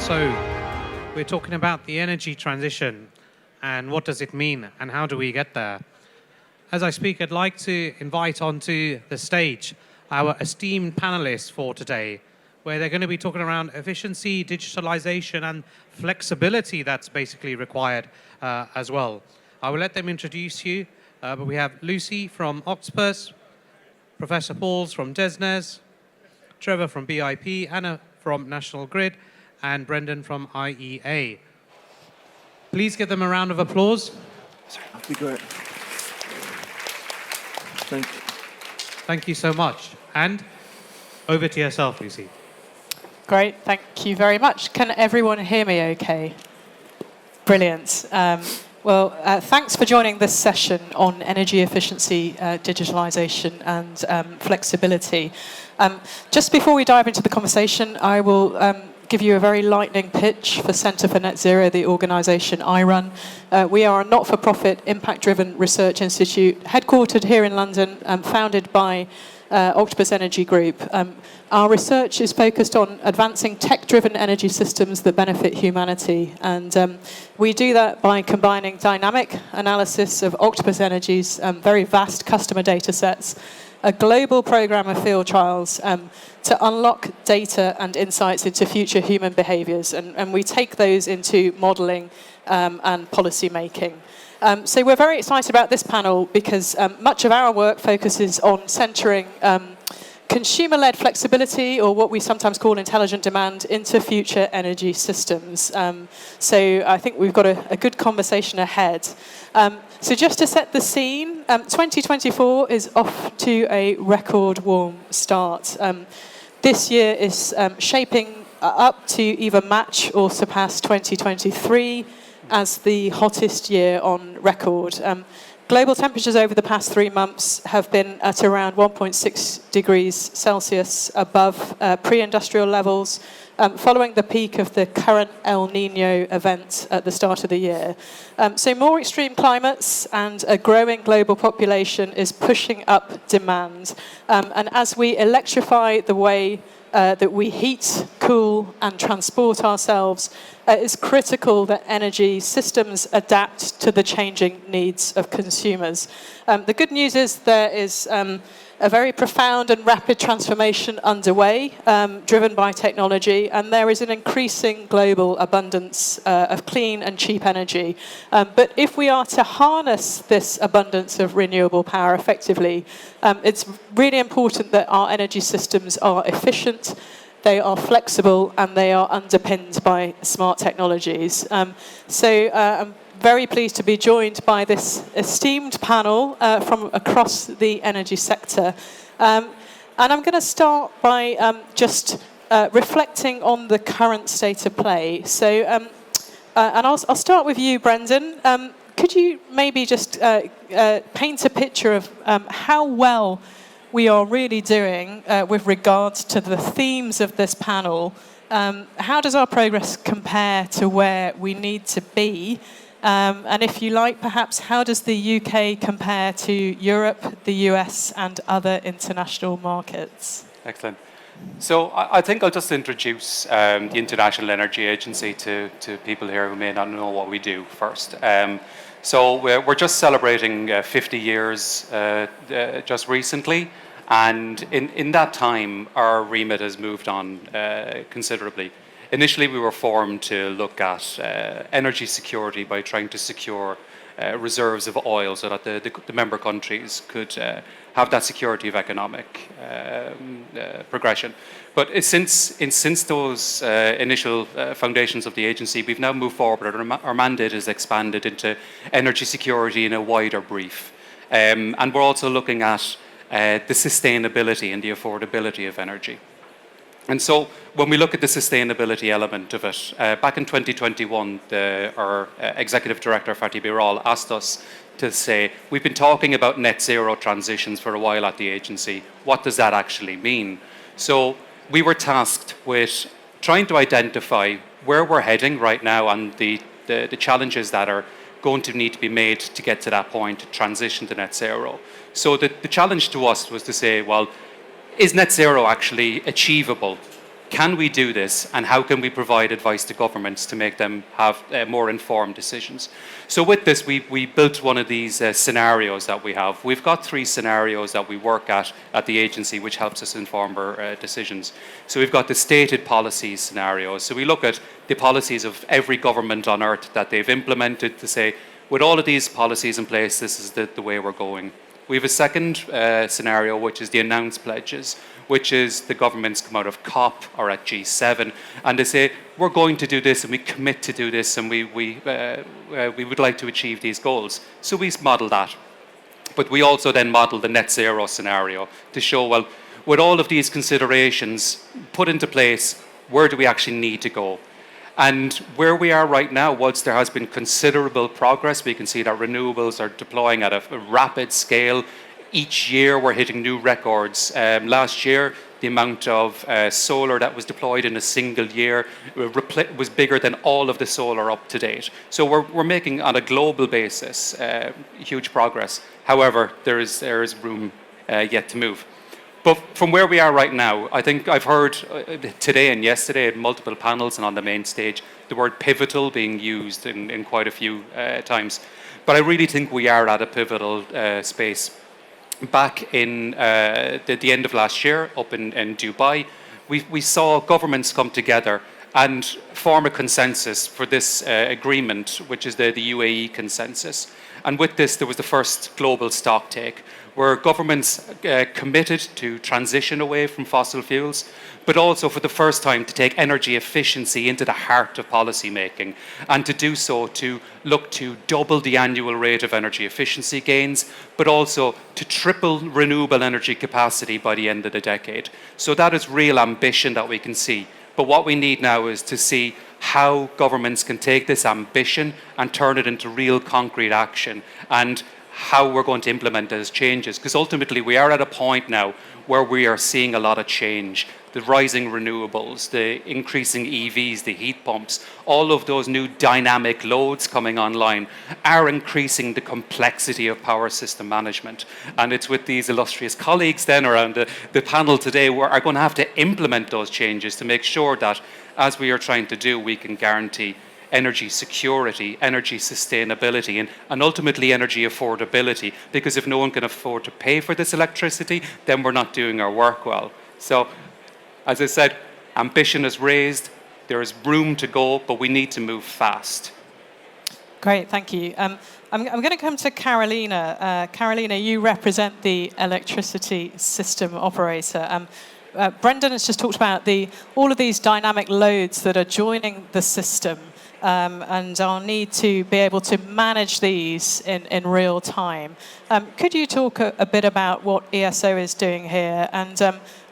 So, we're talking about the energy transition and what does it mean and how do we get there. As I speak, I'd like to invite onto the stage our esteemed panelists for today, where they're going to be talking around efficiency, digitalization, and flexibility that's basically required as well. I will let them introduce you, but we have Lucy from Octopus, Professor Pauls from DESNZ, Trevor from BIP, Anna from National Grid, and Brendan from IEA. Please give them a round of applause. That'd be great. Thank you. Thank you so much. And over to yourself, Lucy. Great, thank you very much. Can everyone hear me okay? Brilliant. Thanks for joining this session on energy efficiency, digitalisation and flexibility. Just before we dive into the conversation, I will give you a very lightning pitch for Centre for Net Zero, the organisation I run. We are a not-for-profit, impact-driven research institute headquartered here in London, founded by Octopus Energy Group. Our research is focused on advancing tech-driven energy systems that benefit humanity. And we do that by combining dynamic analysis of Octopus Energy's very vast customer data sets, a global program of field trials to unlock data and insights into future human behaviours. And we take those into modelling and policy making. So we're very excited about this panel because much of our work focuses on centering consumer-led flexibility, or what we sometimes call intelligent demand, into future energy systems. So I think we've got a good conversation ahead. So just to set the scene, 2024 is off to a record warm start. This year is shaping up to either match or surpass 2023 as the hottest year on record. Global temperatures over the past 3 months have been at around 1.6 degrees Celsius above pre-industrial levels, following the peak of the current El Nino event at the start of the year. So more extreme climates and a growing global population is pushing up demand. And as we electrify the way that we heat, cool, and transport ourselves, it's critical that energy systems adapt to the changing needs of consumers. The good news is there is a very profound and rapid transformation underway, driven by technology, and there is an increasing global abundance of clean and cheap energy. But if we are to harness this abundance of renewable power effectively, it's really important that our energy systems are efficient, they are flexible, and they are underpinned by smart technologies. So I'm very pleased to be joined by this esteemed panel from across the energy sector. And I'm going to start by just reflecting on the current state of play. So, and I'll start with you, Brendan. Could you maybe just paint a picture of how well we are really doing with regards to the themes of this panel? How does our progress compare to where we need to be? And if you like, perhaps, how does the UK compare to Europe, the US, and other international markets? Excellent. So I think I'll just introduce the International Energy Agency to people here who may not know what we do first. So we're just celebrating 50 years just recently. And in that time, our remit has moved on considerably. Initially, we were formed to look at energy security by trying to secure reserves of oil so that the member countries could have that security of economic progression. But since those initial foundations of the agency, we've now moved forward. Our mandate is expanded into energy security in a wider brief. And we're also looking at the sustainability and the affordability of energy. And so when we look at the sustainability element of it, back in 2021, our executive director, Fatih Birol, asked us to say, we've been talking about net zero transitions for a while at the agency. What does that actually mean? So we were tasked with trying to identify where we're heading right now and the challenges that are going to need to be made to get to that point, to transition to net zero. So the challenge to us was to say, well, is net zero actually achievable can we do this, and how can we provide advice to governments to make them have more informed decisions? So with this, we built one of these scenarios that we have. We've got 3 scenarios that we work at the agency, which helps us inform our decisions. So we've got the stated policies scenarios. So we look at the policies of every government on earth that they've implemented to say, with all of these policies in place, this is the way we're going. We have a second scenario, which is the announced pledges, which is the governments come out of COP or at G7, and they say, we're going to do this, and we commit to do this, and we would like to achieve these goals. So we model that. But we also then model the net zero scenario to show, well, with all of these considerations put into place, where do we actually need to go? And where we are right now, whilst there has been considerable progress, we can see that renewables are deploying at a rapid scale. Each year we're hitting new records. Last year, the amount of solar that was deployed in a single year was bigger than all of the solar up to date. So we're making, on a global basis, huge progress. However, there is room yet to move. But from where we are right now, I think I've heard today and yesterday at multiple panels and on the main stage, the word pivotal being used in quite a few times. But I really think we are at a pivotal space. Back in the end of last year, up in Dubai, we saw governments come together and form a consensus for this agreement, which is the UAE consensus. And with this, there was the first global stocktake, where governments committed to transition away from fossil fuels, but also for the first time to take energy efficiency into the heart of policy making, and to do so to look to double the annual rate of energy efficiency gains, but also to triple renewable energy capacity by the end of the decade. So that is real ambition that we can see. But what we need now is to see how governments can take this ambition and turn it into real concrete action, and how we're going to implement those changes. Because ultimately we are at a point now where we are seeing a lot of change. The rising renewables, the increasing EVs, the heat pumps, all of those new dynamic loads coming online are increasing the complexity of power system management. And it's with these illustrious colleagues then around the panel today who are going to have to implement those changes to make sure that, as we are trying to do, we can guarantee energy security, energy sustainability, and ultimately energy affordability. Because if no one can afford to pay for this electricity, then we're not doing our work well. So, as I said, ambition is raised, there is room to go, but we need to move fast. Great, thank you. I'm going to come to Carolina. Carolina, you represent the electricity system operator. Brendan has just talked about all of these dynamic loads that are joining the system, and our need to be able to manage these in real time. Could you talk a bit about what ESO is doing here, and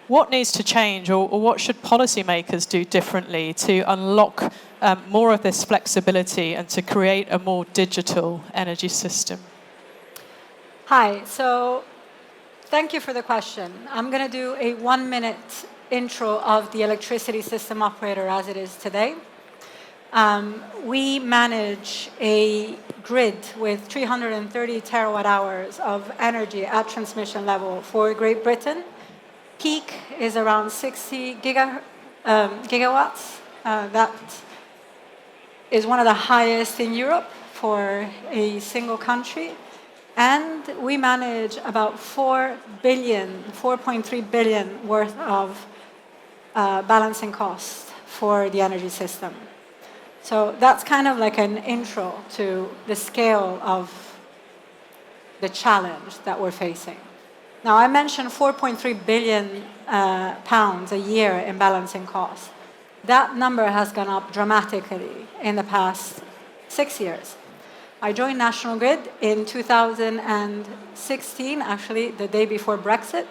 what needs to change, or what should policymakers do differently to unlock more of this flexibility and to create a more digital energy system? Hi, so thank you for the question. I'm going to do a 1-minute intro of the electricity system operator as it is today. We manage a grid with 330 terawatt hours of energy at transmission level for Great Britain. Peak is around 60 gigawatts. That is one of the highest in Europe for a single country. And we manage about 4.3 billion worth of balancing costs for the energy system. So that's kind of like an intro to the scale of the challenge that we're facing. Now, I mentioned 4.3 billion pounds a year in balancing costs. That number has gone up dramatically in the past 6 years. I joined National Grid in 2016, actually the day before Brexit,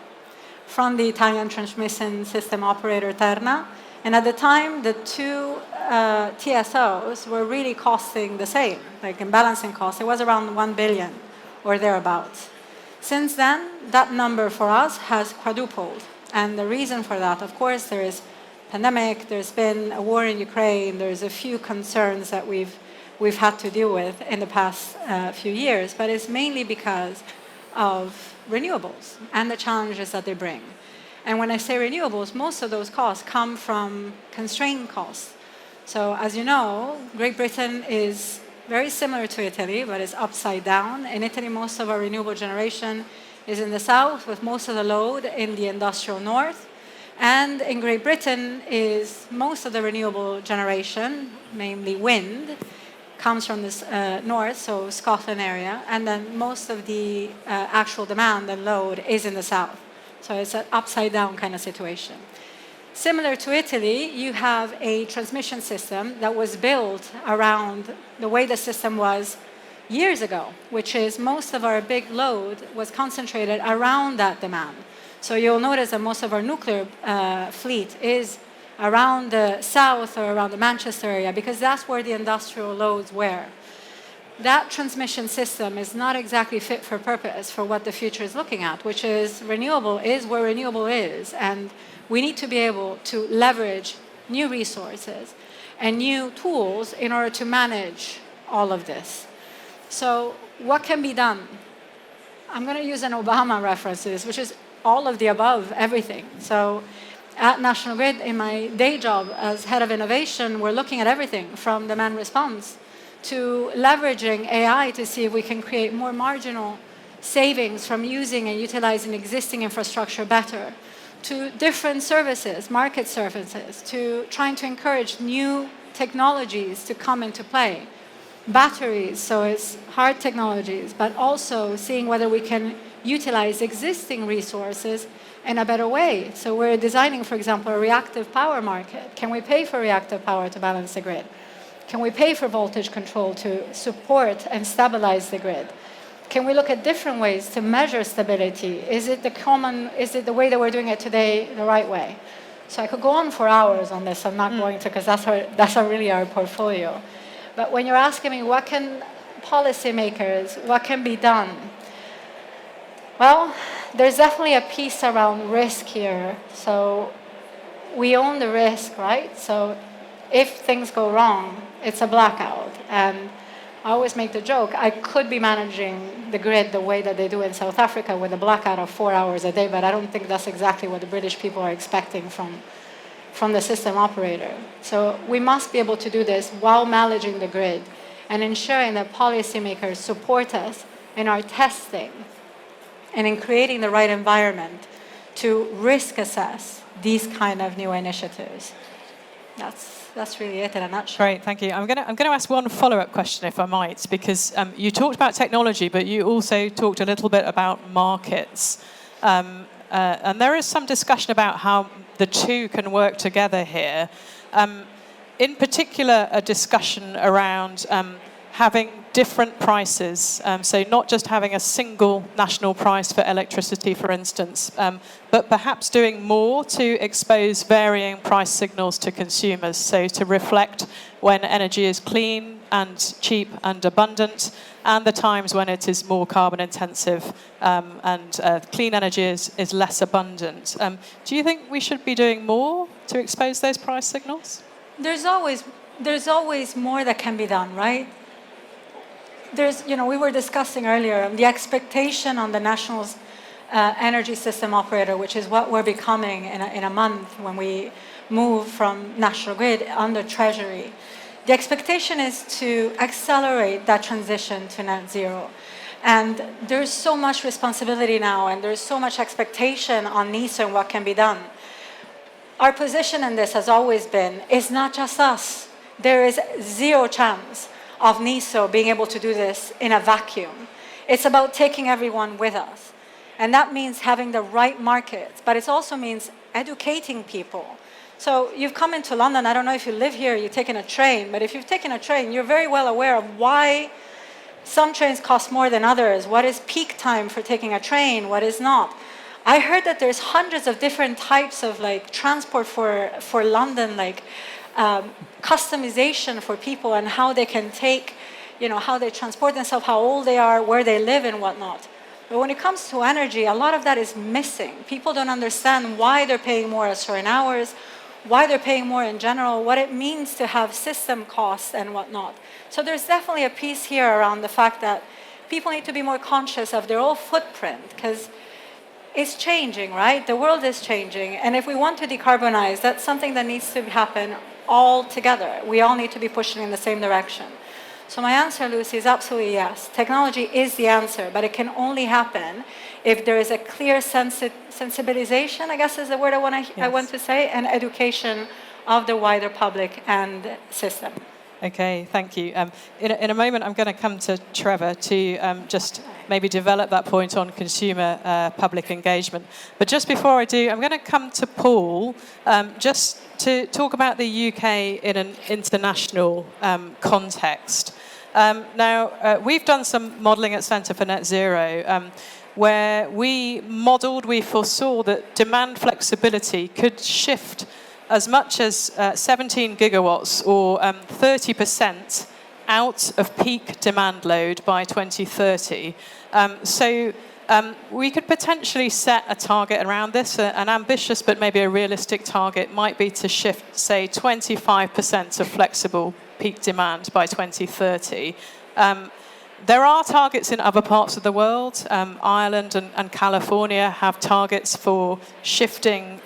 from the Italian transmission system operator Terna. And at the time, the two TSOs were really costing the same, like in balancing costs. It was around 1 billion or thereabouts. Since then, that number for us has quadrupled. And the reason for that, of course, there is pandemic, there's been a war in Ukraine, there's a few concerns that we've had to deal with in the past few years, but it's mainly because of renewables and the challenges that they bring. And when I say renewables, most of those costs come from constrained costs. So as you know, Great Britain is very similar to Italy, but it's upside down. In Italy, most of our renewable generation is in the south, with most of the load in the industrial north. And in Great Britain is most of the renewable generation, namely wind, comes from this north, so Scotland area, and then most of the actual demand and load is in the south. So it's an upside down kind of situation. Similar to Italy, you have a transmission system that was built around the way the system was years ago, which is most of our big load was concentrated around that demand. So you'll notice that most of our nuclear fleet is around the south or around the Manchester area, because that's where the industrial loads were. That transmission system is not exactly fit for purpose for what the future is looking at, which is renewable is where renewable is. And we need to be able to leverage new resources and new tools in order to manage all of this. So what can be done? I'm going to use an Obama reference to this, which is all of the above, everything. So at National Grid, in my day job as head of innovation, we're looking at everything from demand response to leveraging AI to see if we can create more marginal savings from using and utilizing existing infrastructure better, to different services, market services, to trying to encourage new technologies to come into play. Batteries, so it's hard technologies, but also seeing whether we can utilize existing resources in a better way. So we're designing, for example, a reactive power market. Can we pay for reactive power to balance the grid? Can we pay for voltage control to support and stabilize the grid? Can we look at different ways to measure stability? Is it the way that we're doing it today the right way? So I could go on for hours on this. I'm not going to, because that's really our portfolio. But when you're asking me what can policymakers, what can be done? Well, there's definitely a piece around risk here. So we own the risk, right? So if things go wrong, it's a blackout. And I always make the joke, I could be managing the grid the way that they do in South Africa with a blackout of 4 hours a day, but I don't think that's exactly what the British people are expecting from the system operator. So we must be able to do this while managing the grid and ensuring that policymakers support us in our testing and in creating the right environment to risk assess these kind of new initiatives. That's really it in a nutshell. Great, thank you. I'm going to ask one follow-up question, if I might, because you talked about technology, but you also talked a little bit about markets. And there is some discussion about how the two can work together here. In particular, a discussion around having different prices, so not just having a single national price for electricity, for instance, but perhaps doing more to expose varying price signals to consumers, so to reflect when energy is clean and cheap and abundant, and the times when it is more carbon intensive and clean energy is less abundant. Do you think we should be doing more to expose those price signals? There's always more that can be done, right? We were discussing earlier the expectation on the national energy system operator, which is what we're becoming in a month when we move from National Grid under Treasury. The expectation is to accelerate that transition to net zero. And there's so much responsibility now, and there's so much expectation on NISA and what can be done. Our position in this has always been, it's not just us. There is zero chance of NISO being able to do this in a vacuum. It's about taking everyone with us. And that means having the right markets, but it also means educating people. So you've come into London, I don't know if you live here, you've taken a train, but if you've taken a train, you're very well aware of why some trains cost more than others, what is peak time for taking a train, what is not. I heard that there's hundreds of different types of transport for London, customization for people and how they can take, how they transport themselves, how old they are, where they live and whatnot. But when it comes to energy, a lot of that is missing. People don't understand why they're paying more at certain hours, why they're paying more in general, what it means to have system costs and whatnot. So there's definitely a piece here around the fact that people need to be more conscious of their own footprint, because it's changing, right? The world is changing. And if we want to decarbonize, that's something that needs to happen all together. We all need to be pushing in the same direction. So my answer, Lucy, is absolutely yes. Technology is the answer, but it can only happen if there is a clear sensibilization, I guess is the word I want to say, and education of the wider public and system. Okay, thank you. In a moment, I'm going to come to Trevor to just maybe develop that point on consumer public engagement. But just before I do, I'm going to come to Paul just to talk about the UK in an international context. Now, we've done some modelling at Centre for Net Zero where we foresaw that demand flexibility could shift as much as 17 gigawatts or 30% out of peak demand load by 2030. So we could potentially set a target around this. An ambitious but maybe a realistic target might be to shift, say, 25% of flexible peak demand by 2030. There are targets in other parts of the world. Ireland and California have targets for shifting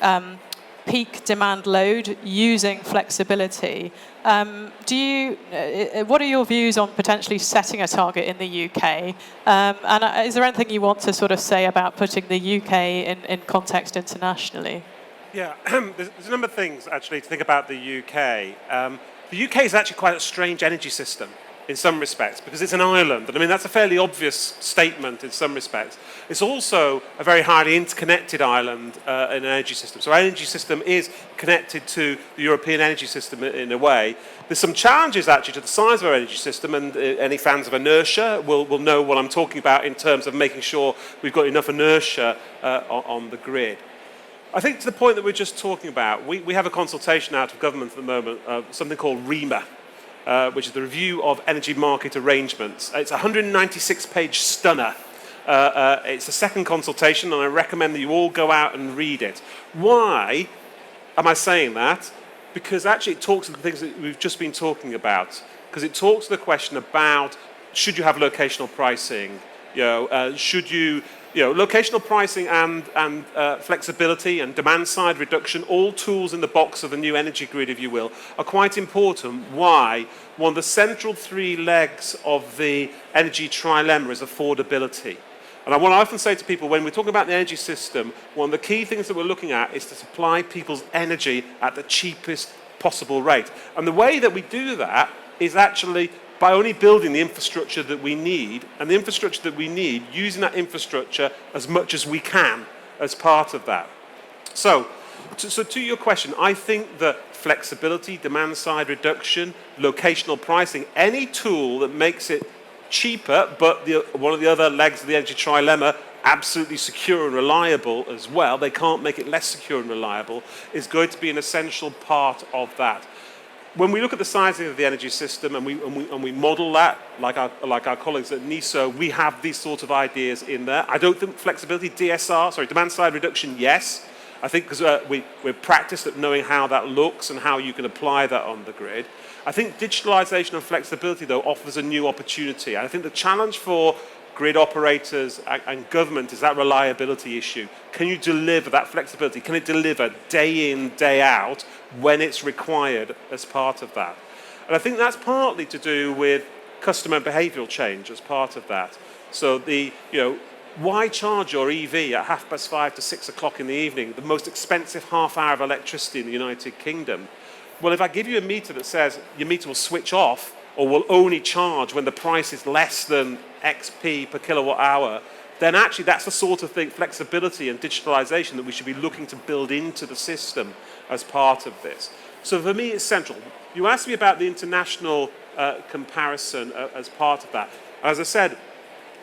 peak demand load using flexibility. What are your views on potentially setting a target in the UK? And is there anything you want to sort of say about putting the UK in context internationally? Yeah, there's a number of things actually to think about the UK. The UK is actually quite a strange energy system in some respects, because it's an island. And I mean, that's a fairly obvious statement in some respects. It's also a very highly interconnected island in an energy system. So our energy system is connected to the European energy system in a way. There's some challenges actually to the size of our energy system, and any fans of inertia will know what I'm talking about in terms of making sure we've got enough inertia on the grid. I think to the point that we're just talking about, we have a consultation out of government at the moment, something called REMA, which is the Review of Energy Market Arrangements. It's a 196-page stunner. It's a second consultation, and I recommend that you all go out and read it. Why am I saying that? Because actually it talks to the things that we've just been talking about. Because it talks to the question about, should you have locational pricing? Should you... locational pricing and flexibility and demand-side reduction, all tools in the box of the new energy grid, if you will, are quite important. Why? One of the central three legs of the energy trilemma is affordability. And what I often say to people, when we're talking about the energy system, one of the key things that we're looking at is to supply people's energy at the cheapest possible rate. And the way that we do that is actually by only building the infrastructure that we need, and the infrastructure that we need, using that infrastructure as much as we can as part of that. So to your question, I think that flexibility, demand-side reduction, locational pricing, any tool that makes it cheaper, but one of the other legs of the energy trilemma, absolutely secure and reliable as well, they can't make it less secure and reliable, is going to be an essential part of that. When we look at the sizing of the energy system and we model that, like our colleagues at NISO, we have these sort of ideas in there. I don't think flexibility, demand-side reduction, yes. I think because we're practiced at knowing how that looks and how you can apply that on the grid. I think digitalisation and flexibility, though, offers a new opportunity. And I think the challenge for grid operators and government is that reliability issue. Can you deliver that flexibility? Can it deliver day in, day out when it's required as part of that? And I think that's partly to do with customer behavioural change as part of that. So why charge your EV at 5:30 to 6 o'clock in the evening, the most expensive half hour of electricity in the United Kingdom? Well, if I give you a meter that says your meter will switch off or will only charge when the price is less than XP per kilowatt hour, then actually that's the sort of thing, flexibility and digitalisation, that we should be looking to build into the system as part of this. So for me, it's central. You asked me about the international comparison as part of that. As I said,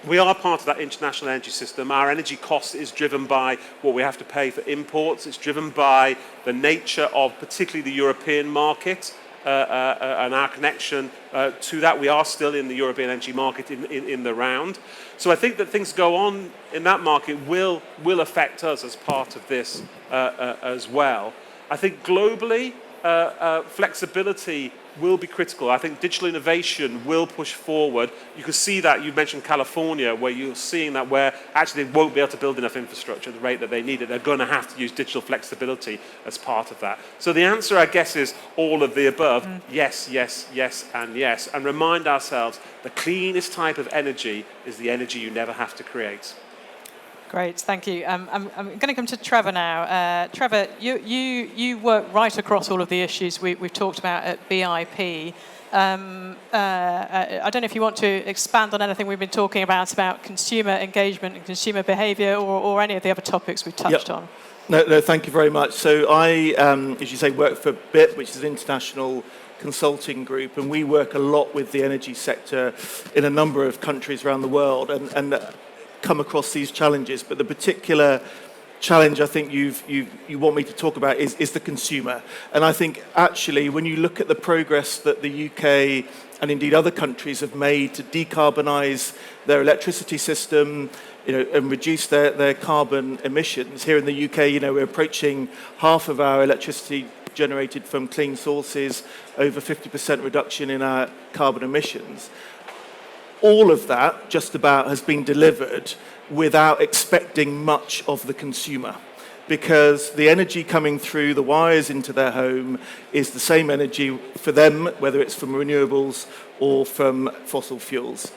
we are part of that international energy system. Our energy cost is driven by what we have to pay for imports. It's driven by the nature of particularly the European market and our connection to that. We are still in the European energy market in the round. So I think that things go on in that market will affect us as part of this as well. I think globally, flexibility will be critical. I think digital innovation will push forward. You can see that, you mentioned California, where you're seeing that where actually they won't be able to build enough infrastructure at the rate that they need it. They're going to have to use digital flexibility as part of that. So the answer, I guess, is all of the above. Yes, yes, yes, and yes. And remind ourselves, the cleanest type of energy is the energy you never have to create. Great, thank you. I'm going to come to Trevor now. Trevor, you work right across all of the issues we've talked about at BIP. I don't know if you want to expand on anything we've been talking about consumer engagement and consumer behaviour, or any of the other topics we've touched on. No, thank you very much. So I, as you say, work for BIP, which is an international consulting group, and we work a lot with the energy sector in a number of countries around the world, and come across these challenges. But the particular challenge I think you want me to talk about is the consumer. And I think actually when you look at the progress that the UK and indeed other countries have made to decarbonise their electricity system, and reduce their carbon emissions. Here in the UK, we're approaching half of our electricity generated from clean sources, over 50% reduction in our carbon emissions. All of that just about has been delivered without expecting much of the consumer, because the energy coming through the wires into their home is the same energy for them, whether it's from renewables or from fossil fuels.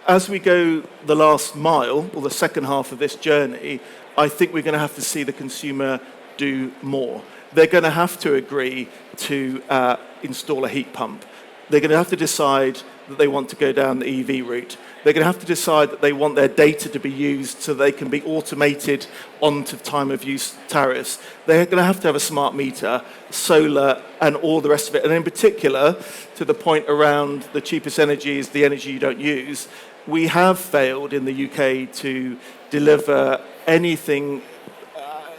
As we go the last mile, or the second half of this journey, I think we're going to have to see the consumer do more. They're going to have to agree to install a heat pump. They're going to have to decide that they want to go down the EV route. They're going to have to decide that they want their data to be used so they can be automated onto time of use tariffs. They're going to have a smart meter, solar, and all the rest of it. And in particular, to the point around the cheapest energy is the energy you don't use, we have failed in the UK to deliver anything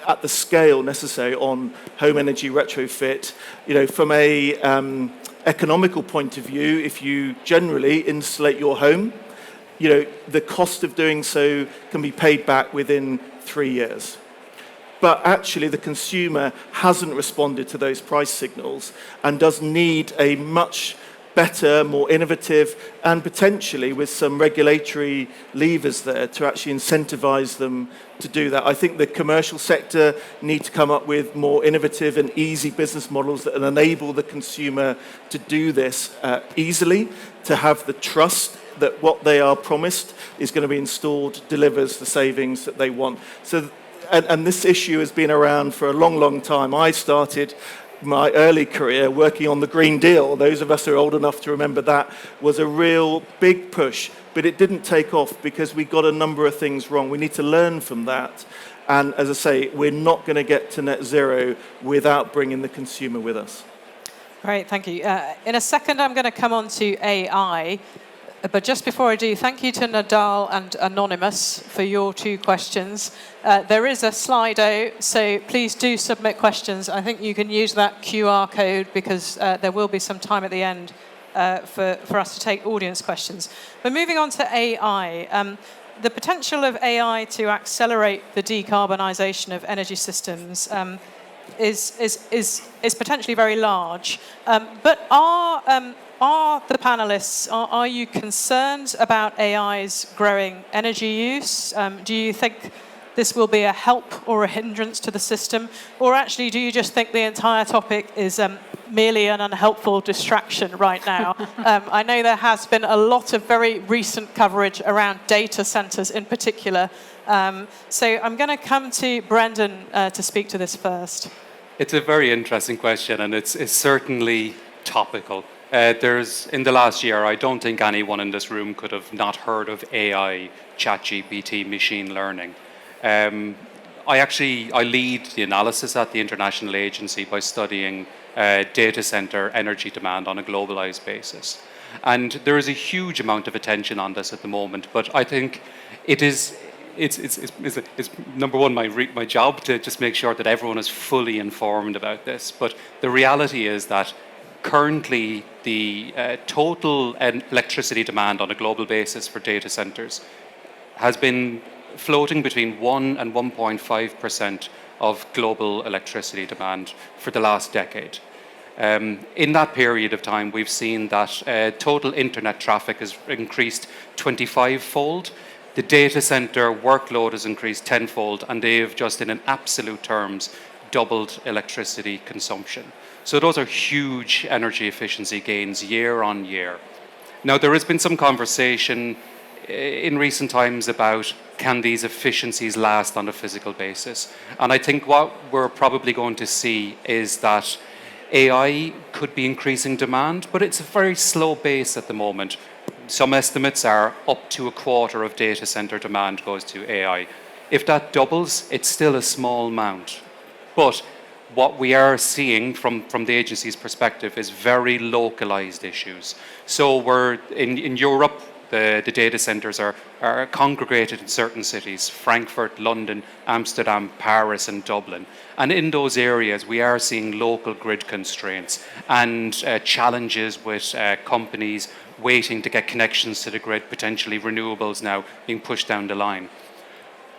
at the scale necessary on home energy retrofit. From a economical point of view, if you generally insulate your home, the cost of doing so can be paid back within 3 years. But actually the consumer hasn't responded to those price signals and does need a much better, more innovative, and potentially with some regulatory levers there to actually incentivize them to do that. I think the commercial sector need to come up with more innovative and easy business models that enable the consumer to do this easily, to have the trust that what they are promised is going to be installed delivers the savings that they want. So, and this issue has been around for a long, long time. I started my early career working on the Green Deal. Those of us who are old enough to remember that was a real big push, but it didn't take off because we got a number of things wrong. We need to learn from that. And as I say, we're not going to get to net zero without bringing the consumer with us. Great, thank you. In a second, I'm going to come on to AI. But just before I do, thank you to Nadal and Anonymous for your 2 questions. There is a Slido, so please do submit questions. I think you can use that QR code because there will be some time at the end for us to take audience questions. But moving on to AI, the potential of AI to accelerate the decarbonisation of energy systems is potentially very large. But are the panelists, are you concerned about AI's growing energy use? Do you think this will be a help or a hindrance to the system? Or actually, do you just think the entire topic is merely an unhelpful distraction right now? I know there has been a lot of very recent coverage around data centres in particular. So I'm going to come to Brendan to speak to this first. It's a very interesting question, and it's certainly topical. In the last year, I don't think anyone in this room could have not heard of AI, ChatGPT, machine learning. I lead the analysis at the International Agency by studying data center energy demand on a globalized basis. And there is a huge amount of attention on this at the moment, but I think it's number one, my job to just make sure that everyone is fully informed about this. But the reality is that currently, the total electricity demand on a global basis for data centers has been floating between 1 and 1.5% of global electricity demand for the last decade. In that period of time, we've seen that total internet traffic has increased 25-fold. The data center workload has increased 10-fold, and they've just in an absolute terms doubled electricity consumption. So those are huge energy efficiency gains year on year. Now, there has been some conversation in recent times about can these efficiencies last on a physical basis? And I think what we're probably going to see is that AI could be increasing demand, but it's a very slow base at the moment. Some estimates are up to a quarter of data center demand goes to AI. If that doubles, it's still a small amount. But what we are seeing from the agency's perspective is very localized issues. So we're in Europe, the data centers are congregated in certain cities: Frankfurt, London, Amsterdam, Paris, and Dublin. And in those areas, we are seeing local grid constraints and challenges with companies waiting to get connections to the grid, potentially renewables now being pushed down the line.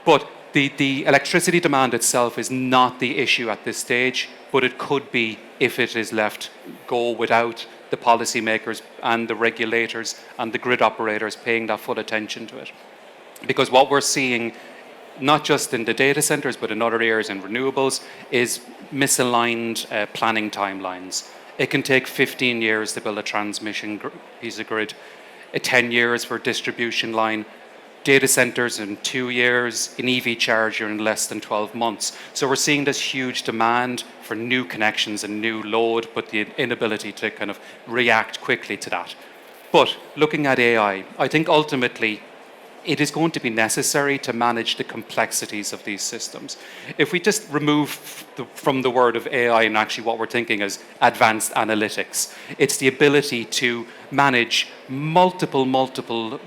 But the electricity demand itself is not the issue at this stage, but it could be if it is left go without the policymakers and the regulators and the grid operators paying that full attention to it. Because what we're seeing, not just in the data centers, but in other areas in renewables, is misaligned planning timelines. It can take 15 years to build a transmission piece of grid, 10 years for a distribution line, data centers in 2 years, an EV charger in less than 12 months. So we're seeing this huge demand for new connections and new load, but the inability to kind of react quickly to that. But looking at AI, I think ultimately it is going to be necessary to manage the complexities of these systems. If we just remove from the word of AI and actually what we're thinking as advanced analytics, it's the ability to manage multiple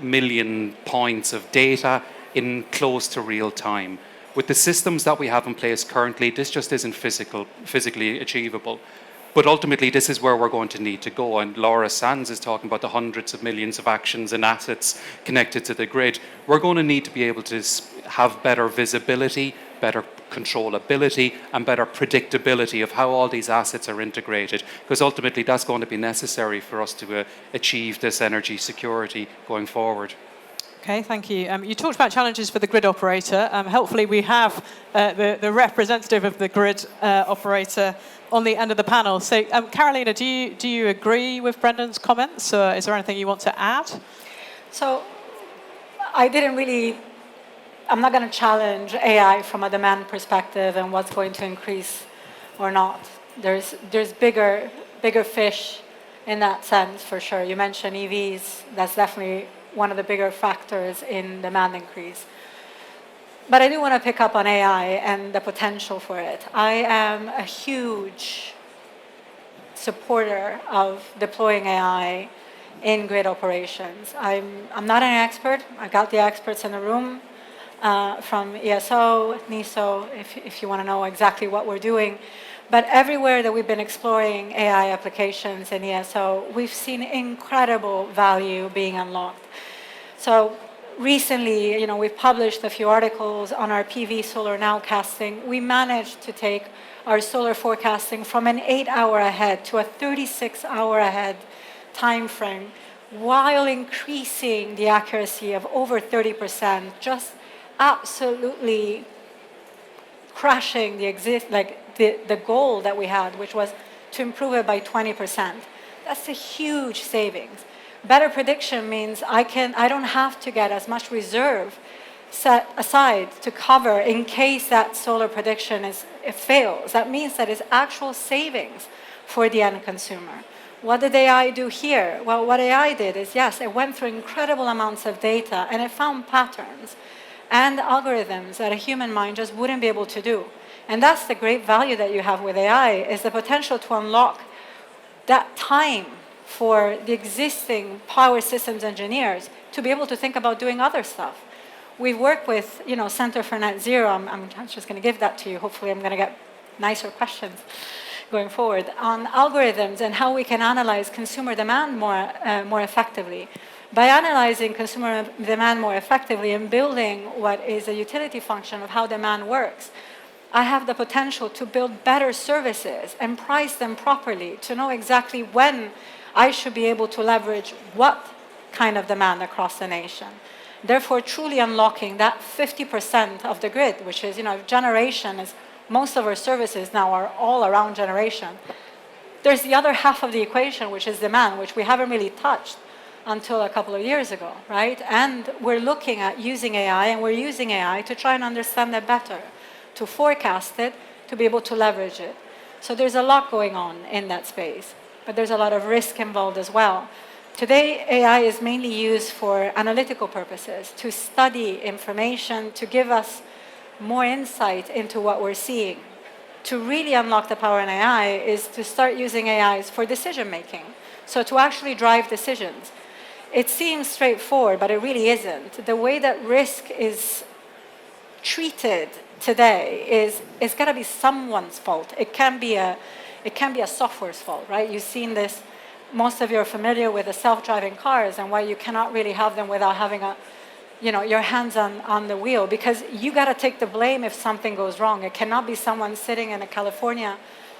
million points of data in close to real time. With the systems that we have in place currently, this just isn't physically achievable. But ultimately, this is where we're going to need to go. And Laura Sands is talking about the hundreds of millions of actions and assets connected to the grid. We're going to need to be able to have better visibility, better controllability, and better predictability of how all these assets are integrated. Because ultimately, that's going to be necessary for us to achieve this energy security going forward. Okay, thank you. You talked about challenges for the grid operator. Helpfully, we have the representative of the grid operator on the end of the panel. So, Carolina, do you agree with Brendan's comments? Is there anything you want to add? So, I'm not going to challenge AI from a demand perspective and what's going to increase or not. There's bigger fish in that sense, for sure. You mentioned EVs. That's definitely one of the bigger factors in demand increase. But I do want to pick up on AI and the potential for it. I am a huge supporter of deploying AI in grid operations. I'm not an expert. I got the experts in the room from ESO, NISO, if you want to know exactly what we're doing. But everywhere that we've been exploring AI applications in ESO, we've seen incredible value being unlocked. So recently, we've published a few articles on our PV solar nowcasting. We managed to take our solar forecasting from an 8-hour ahead to a 36-hour ahead time frame, while increasing the accuracy of over 30%, just absolutely crushing the goal that we had, which was to improve it by 20%. That's a huge savings. Better prediction means I don't have to get as much reserve set aside to cover in case that solar prediction it fails. That means that it's actual savings for the end consumer. What did AI do here? Well, what AI did is, yes, it went through incredible amounts of data and it found patterns and algorithms that a human mind just wouldn't be able to do. And that's the great value that you have with AI, is the potential to unlock that time for the existing power systems engineers to be able to think about doing other stuff. We've worked with, Center for Net Zero. I'm just going to give that to you. Hopefully, I'm going to get nicer questions going forward on algorithms and how we can analyze consumer demand more effectively. By analyzing consumer demand more effectively and building what is a utility function of how demand works, I have the potential to build better services and price them properly, to know exactly when I should be able to leverage what kind of demand across the nation. Therefore, truly unlocking that 50% of the grid, which is, generation is, most of our services now are all around generation. There's the other half of the equation, which is demand, which we haven't really touched until a couple of years ago, right? And we're looking at using AI, and we're using AI to try and understand that better, to forecast it, to be able to leverage it. So there's a lot going on in that space, but there's a lot of risk involved as well. Today, AI is mainly used for analytical purposes, to study information, to give us more insight into what we're seeing. To really unlock the power in AI is to start using AIs for decision making. So to actually drive decisions. It seems straightforward, but it really isn't. The way that risk is treated today is it's got to be someone's fault. It can be a software's fault, right? You've seen this. Most of you are familiar with the self-driving cars and why you cannot really have them without having your hands on the wheel, because you got to take the blame if something goes wrong. It cannot be someone sitting in a California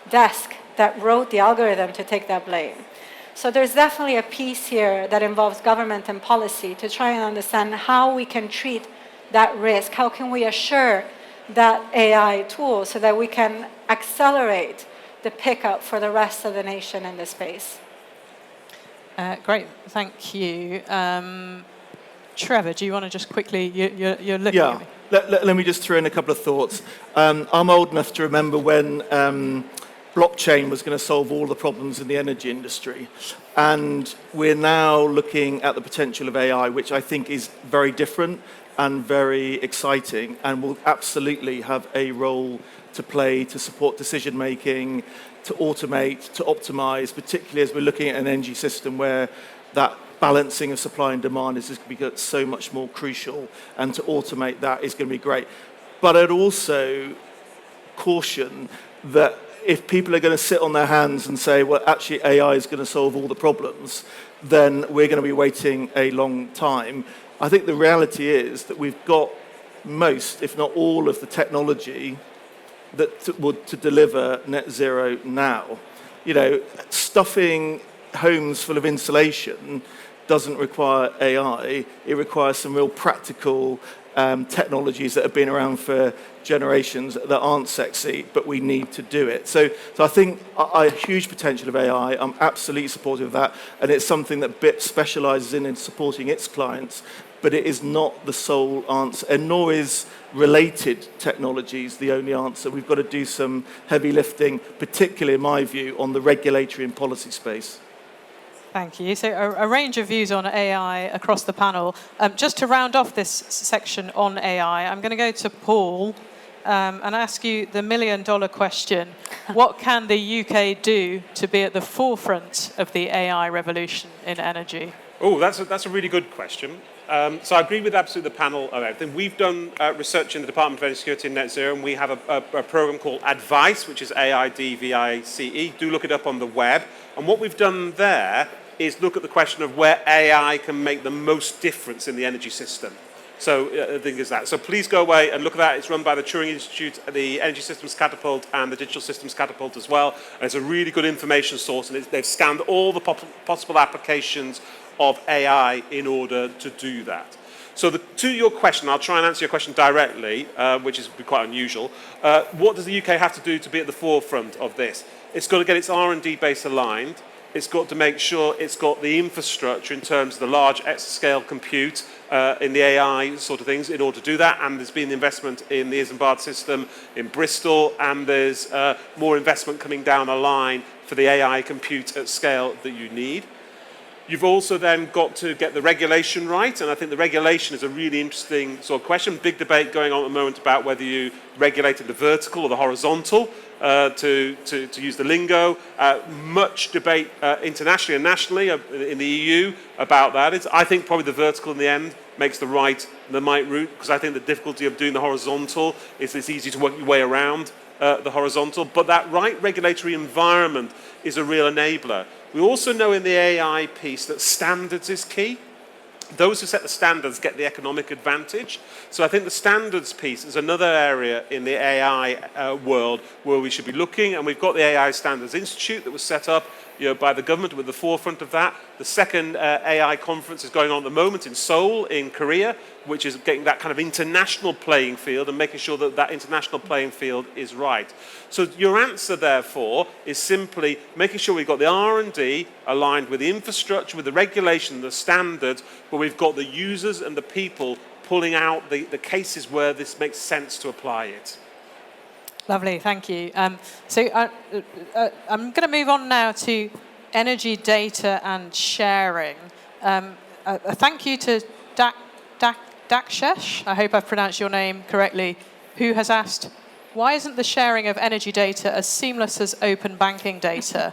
desk that wrote the algorithm to take that blame. So there's definitely a piece here that involves government and policy to try and understand how we can treat that risk. How can we assure that AI tool so that we can accelerate the pickup for the rest of the nation in this space? Great, thank you. Trevor, do you want to just quickly, you're looking at me. Let me just throw in a couple of thoughts. I'm old enough to remember when blockchain was going to solve all the problems in the energy industry. And we're now looking at the potential of AI, which I think is very different and very exciting, and will absolutely have a role to play to support decision making, to automate, to optimize, particularly as we're looking at an energy system where that balancing of supply and demand is just going to be so much more crucial, and to automate that is going to be great. But I'd also caution that if people are going to sit on their hands and say, well, actually AI is going to solve all the problems, then we're going to be waiting a long time. I think the reality is that we've got most, if not all, of the technology to deliver net zero now. Stuffing homes full of insulation doesn't require AI. It requires some real practical technologies that have been around for generations that aren't sexy, but we need to do it. So I think a huge potential of AI. I'm absolutely supportive of that, and it's something that BIP specialises in supporting its clients, but it is not the sole answer, and nor is related technologies the only answer. We've got to do some heavy lifting, particularly in my view, on the regulatory and policy space. Thank you. So a range of views on AI across the panel. Just to round off this section on AI, I'm going to go to Paul and ask you the million-dollar question. What can the UK do to be at the forefront of the AI revolution in energy? Oh, that's a really good question. So I agree with absolutely the panel of everything. We've done research in the Department of Energy Security and Net Zero, and we have a program called ADVICE, which is AIDVICE. Do look it up on the web. And what we've done there is look at the question of where AI can make the most difference in the energy system. So I think it's that. So please go away and look at that. It's run by the Turing Institute, the Energy Systems Catapult, and the Digital Systems Catapult as well. And it's a really good information source, and they've scanned all the possible applications of AI in order to do that. So to your question, I'll try and answer your question directly, which is quite unusual. What does the UK have to do to be at the forefront of this? It's got to get its R&D base aligned. It's got to make sure it's got the infrastructure in terms of the large exascale compute in the AI sort of things in order to do that. And there's been investment in the Isambard system in Bristol, and there's more investment coming down the line for the AI compute at scale that you need. You've also then got to get the regulation right, and I think the regulation is a really interesting sort of question. Big debate going on at the moment about whether you regulated the vertical or the horizontal, to use the lingo. Much debate internationally and nationally in the EU about that. I think probably the vertical in the end makes the right route, because I think the difficulty of doing the horizontal is it's easy to work your way around the horizontal, but that right regulatory environment is a real enabler. We also know in the AI piece that standards is key. those who set the standards get the economic advantage. So I think the standards piece is another area in the AI world where we should be looking, and we've got the AI Standards Institute that was set up by the government with the forefront of that. The second AI conference is going on at the moment in Seoul in Korea, which is getting that kind of international playing field and making sure that that international playing field is right. So your answer, therefore, is simply making sure we've got the R&D aligned with the infrastructure, with the regulation, the standards, but we've got the users and the people pulling out the cases where this makes sense to apply it. Lovely, thank you. So I'm going to move on now to energy data and sharing. A thank you to Dakshesh, I hope I've pronounced your name correctly, who has asked, why isn't the sharing of energy data as seamless as open banking data?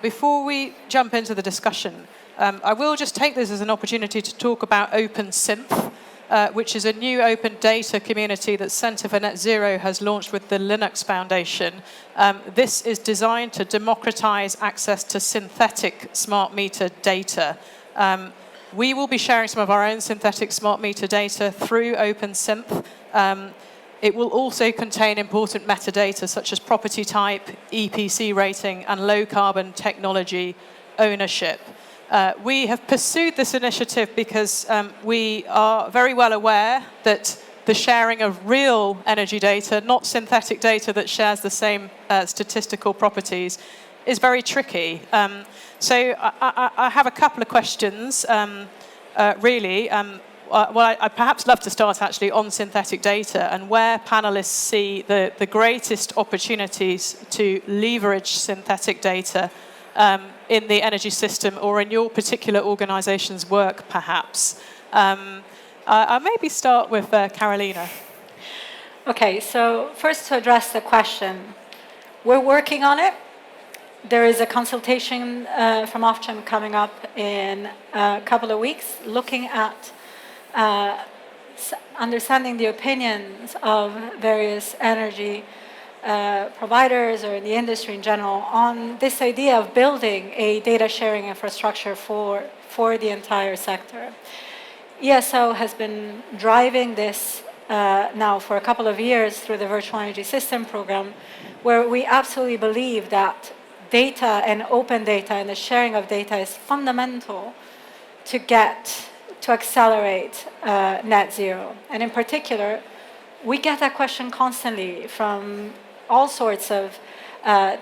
Before we jump into the discussion, I will just take this as an opportunity to talk about OpenSynth, which is a new open data community that Centre for Net Zero has launched with the Linux Foundation. This is designed to democratize access to synthetic smart meter data. We will be sharing some of our own synthetic smart meter data through OpenSynth. It will also contain important metadata such as property type, EPC rating, and low carbon technology ownership. We have pursued this initiative because we are very well aware that the sharing of real energy data, not synthetic data that shares the same statistical properties, is very tricky. So I have a couple of questions, really. Well, I'd perhaps love to start actually on synthetic data and where panelists see the greatest opportunities to leverage synthetic data in the energy system or in your particular organization's work, perhaps. I'll maybe start with Carolina. Okay, so first to address the question, we're working on it. There is a consultation from Ofgem coming up in a couple of weeks looking at understanding the opinions of various energy providers or in the industry in general on this idea of building a data sharing infrastructure for the entire sector. ESO has been driving this now for a couple of years through the Virtual Energy System program, where we absolutely believe that data and open data and the sharing of data is fundamental to accelerate net zero. And in particular, we get that question constantly from all sorts of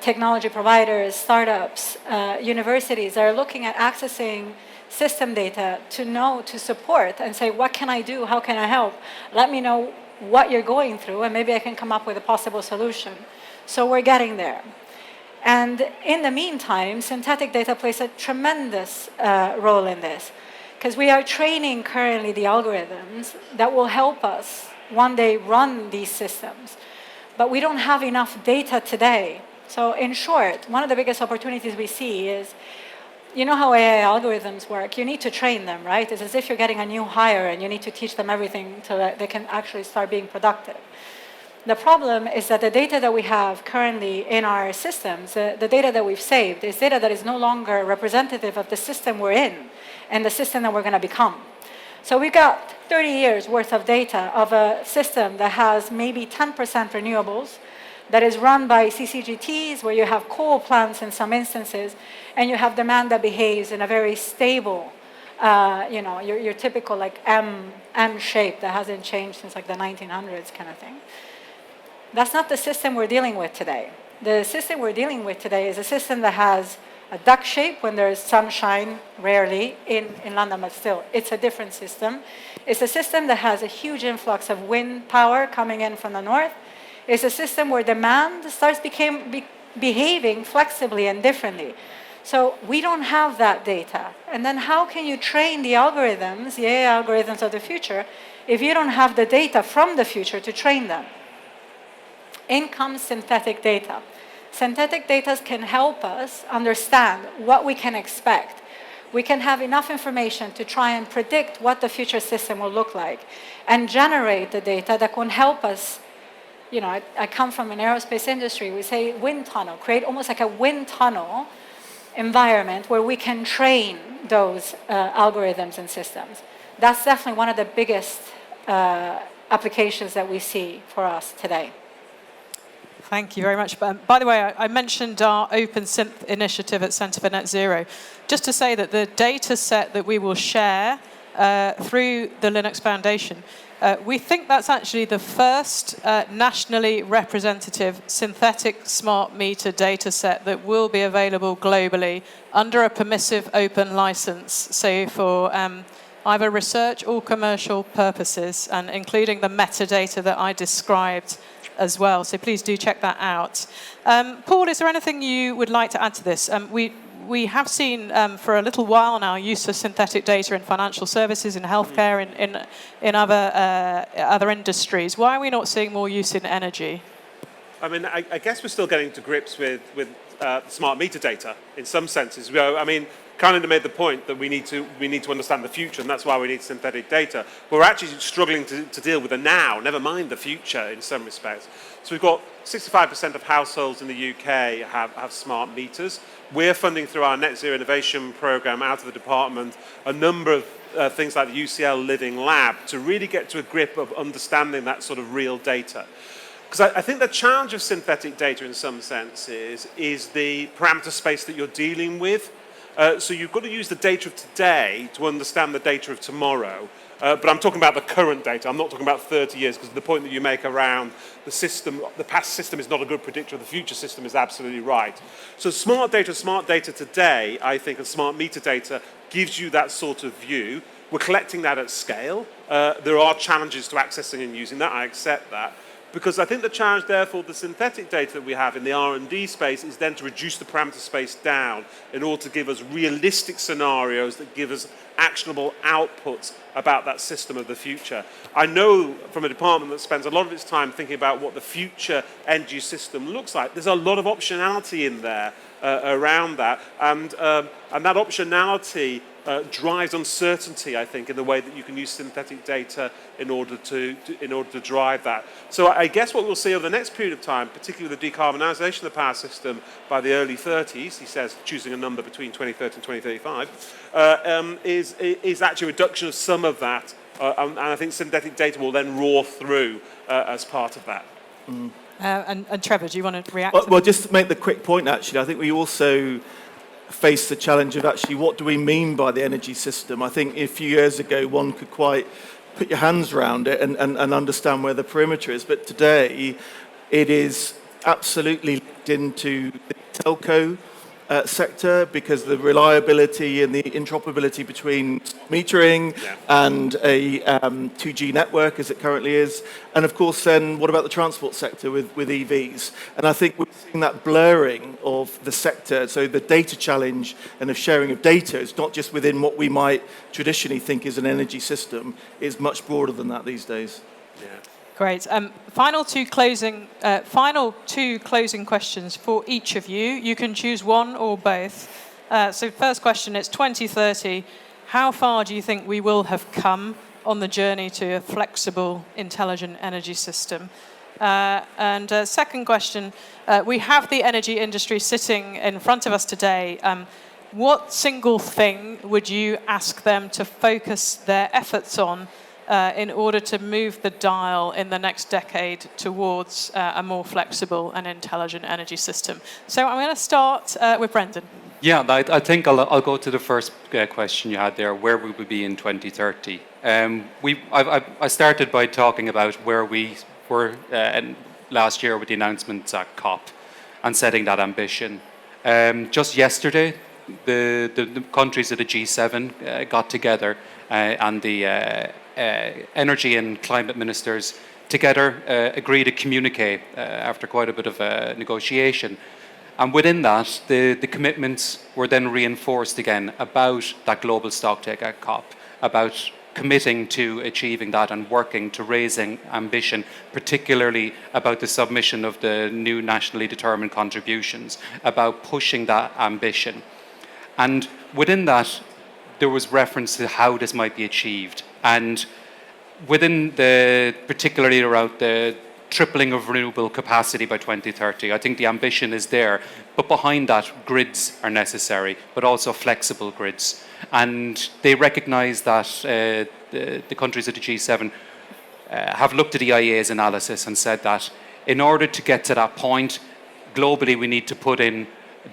technology providers, startups, universities that are looking at accessing system data to support and say, what can I do? How can I help? Let me know what you're going through and maybe I can come up with a possible solution. So we're getting there. And in the meantime, synthetic data plays a tremendous role in this, because we are training currently the algorithms that will help us one day run these systems. But we don't have enough data today. So in short, one of the biggest opportunities we see is, you know how AI algorithms work? You need to train them, right? It's as if you're getting a new hire and you need to teach them everything so that they can actually start being productive. The problem is that the data that we have currently in our systems, the data that we've saved, is data that is no longer representative of the system we're in and the system that we're going to become. So we've got 30 years worth of data of a system that has maybe 10% renewables, that is run by CCGTs, where you have coal plants in some instances, and you have demand that behaves in a very stable, your typical like M shape that hasn't changed since like the 1900s kind of thing. That's not the system we're dealing with today. The system we're dealing with today is a system that has a duck shape when there is sunshine, rarely, in London, but still, it's a different system. It's a system that has a huge influx of wind power coming in from the north. It's a system where demand starts behaving flexibly and differently. So we don't have that data. And then how can you train the algorithms, the AI algorithms of the future, if you don't have the data from the future to train them? In comes synthetic data. Synthetic data can help us understand what we can expect. We can have enough information to try and predict what the future system will look like and generate the data that can help us. You know, I come from an aerospace industry. We say wind tunnel, create almost like a wind tunnel environment where we can train those algorithms and systems. that's definitely one of the biggest applications that we see for us today. Thank you very much. By the way, I mentioned our Open Synth initiative at Centre for Net Zero. Just to say that the data set that we will share through the Linux Foundation, we think that's actually the first nationally representative synthetic smart meter data set that will be available globally under a permissive open license, so for either research or commercial purposes, and including the metadata that I described as well. So please do check that out. Paul, is there anything you would like to add to this? We have seen for a little while now use of synthetic data in financial services, in healthcare, in other industries. Why are we not seeing more use in energy? I mean, I guess we're still getting to grips with smart meter data in some senses. I mean, Carlinda made the point that we need to understand the future, and that's why we need synthetic data. We're actually struggling to deal with the now, never mind the future in some respects. So we've got 65% of households in the UK have smart meters. We're funding through our Net Zero Innovation Programme out of the department a number of things like the UCL Living Lab to really get to a grip of understanding that sort of real data. Because I think the challenge of synthetic data in some sense is the parameter space that you're dealing with. So you've got to use the data of today to understand the data of tomorrow. But I'm talking about the current data. I'm not talking about 30 years, because the point that you make around the system, the past system is not a good predictor of the future system is absolutely right. So smart data today, I think, and smart meter data gives you that sort of view. We're collecting that at scale. There are challenges to accessing and using that. I accept that. Because I think the challenge, therefore, the synthetic data that we have in the R&D space is then to reduce the parameter space down in order to give us realistic scenarios that give us actionable outputs about that system of the future. I know from a department that spends a lot of its time thinking about what the future energy system looks like, there's a lot of optionality in there around that. And that optionality drives uncertainty, I think, in the way that you can use synthetic data in order to drive that. So I guess what we'll see over the next period of time, particularly with the decarbonisation of the power system by the early 30s, he says, choosing a number between 2030 and 2035, is actually a reduction of some of that, and I think synthetic data will then roar through as part of that. Mm. And Trevor, do you want to react? Well, just to make the quick point, actually, I think we also face the challenge of actually what do we mean by the energy system. I think a few years ago one could quite put your hands around it and understand where the perimeter is, but today it is absolutely linked into the telco sector, because the reliability and the interoperability between metering and a 2G network as it currently is, and of course then what about the transport sector with EVs? And I think we're seeing that blurring of the sector, so the data challenge and the sharing of data is not just within what we might traditionally think is an energy system, it's much broader than that these days. Yeah. Great. Final two closing questions for each of you. You can choose one or both. So first question, it's 2030. How far do you think we will have come on the journey to a flexible, intelligent energy system? And second question, we have the energy industry sitting in front of us today. What single thing would you ask them to focus their efforts on in order to move the dial in the next decade towards a more flexible and intelligent energy system? So I'm going to start with Brendan. Yeah, I think I'll go to the first question you had there, where we will be in 2030. I started by talking about where we were last year with the announcements at COP and setting that ambition. Just yesterday, the countries of the G7 got together and the energy and climate ministers together agreed to communique after quite a bit of negotiation. And within that, the commitments were then reinforced again about that global stocktake at COP, about committing to achieving that and working to raising ambition, particularly about the submission of the new nationally determined contributions, about pushing that ambition. And within that, there was reference to how this might be achieved. And within particularly around the tripling of renewable capacity by 2030. I think the ambition is there, but behind that, grids are necessary, but also flexible grids. And they recognise that the countries of the G7 have looked at the IEA's analysis and said that in order to get to that point, globally we need to put in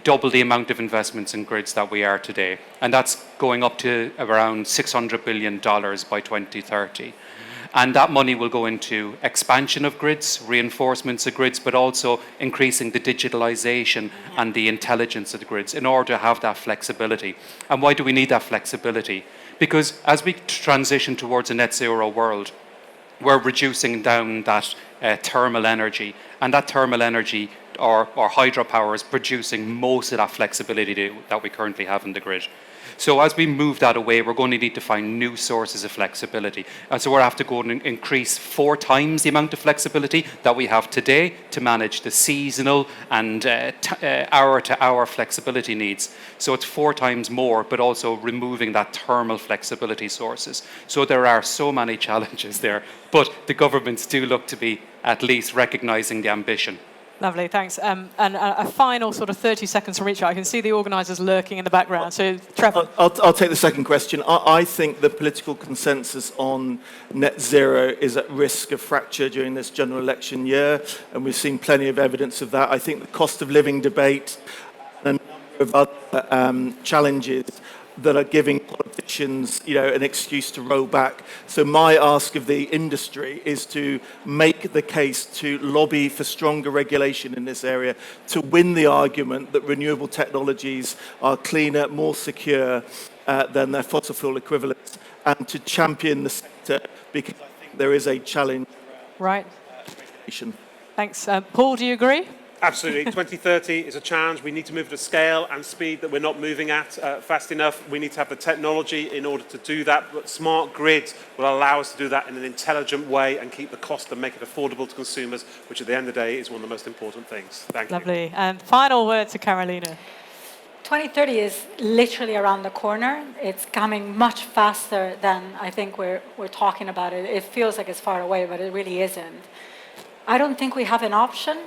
double the amount of investments in grids that we are today. And that's going up to around $600 billion by 2030. And that money will go into expansion of grids, reinforcements of grids, but also increasing the digitalisation and the intelligence of the grids in order to have that flexibility. And why do we need that flexibility? Because as we transition towards a net zero world, we're reducing down that thermal energy, and that thermal energy or hydropower is producing most of that flexibility that we currently have in the grid. So as we move that away, we're going to need to find new sources of flexibility. And so we'll have to go and increase 4 times the amount of flexibility that we have today to manage the seasonal and hour-to-hour flexibility needs. So it's 4 times more, but also removing that thermal flexibility sources. So there are so many challenges there, but the governments do look to be at least recognising the ambition. Lovely, thanks. And a final sort of 30 seconds from each. I can see the organisers lurking in the background. So, Trevor. I'll take the second question. I think the political consensus on net zero is at risk of fracture during this general election year, and we've seen plenty of evidence of that. I think the cost of living debate and a number of other challenges that are giving politicians, an excuse to roll back. So my ask of the industry is to make the case to lobby for stronger regulation in this area, to win the argument that renewable technologies are cleaner, more secure than their fossil fuel equivalents, and to champion the sector, because I think there is a challenge around regulation. Thanks. Paul, do you agree? Absolutely. 2030 is a challenge. We need to move at a scale and speed that we're not moving at fast enough. We need to have the technology in order to do that. But smart grids will allow us to do that in an intelligent way and keep the cost and make it affordable to consumers, which at the end of the day is one of the most important things. Thank you. Lovely. And final word to Carolina. 2030 is literally around the corner. It's coming much faster than I think we're talking about it. It feels like it's far away, but it really isn't. I don't think we have an option.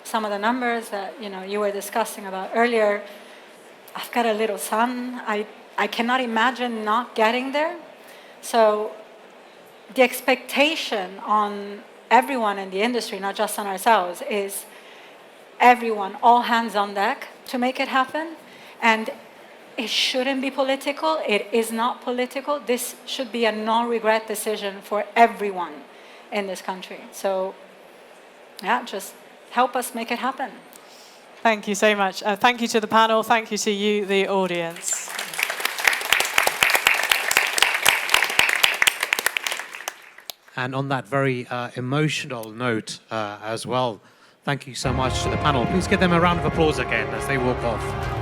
Some of the numbers that you were discussing about earlier, I've got a little son. I cannot imagine not getting there. So the expectation on everyone in the industry, not just on ourselves, is everyone, all hands on deck to make it happen. And it shouldn't be political. It is not political. This should be a no-regret decision for everyone in this country. So, yeah, just help us make it happen. Thank you so much. Thank you to the panel. Thank you to you, the audience. And on that very emotional note as well, thank you so much to the panel. Please give them a round of applause again as they walk off.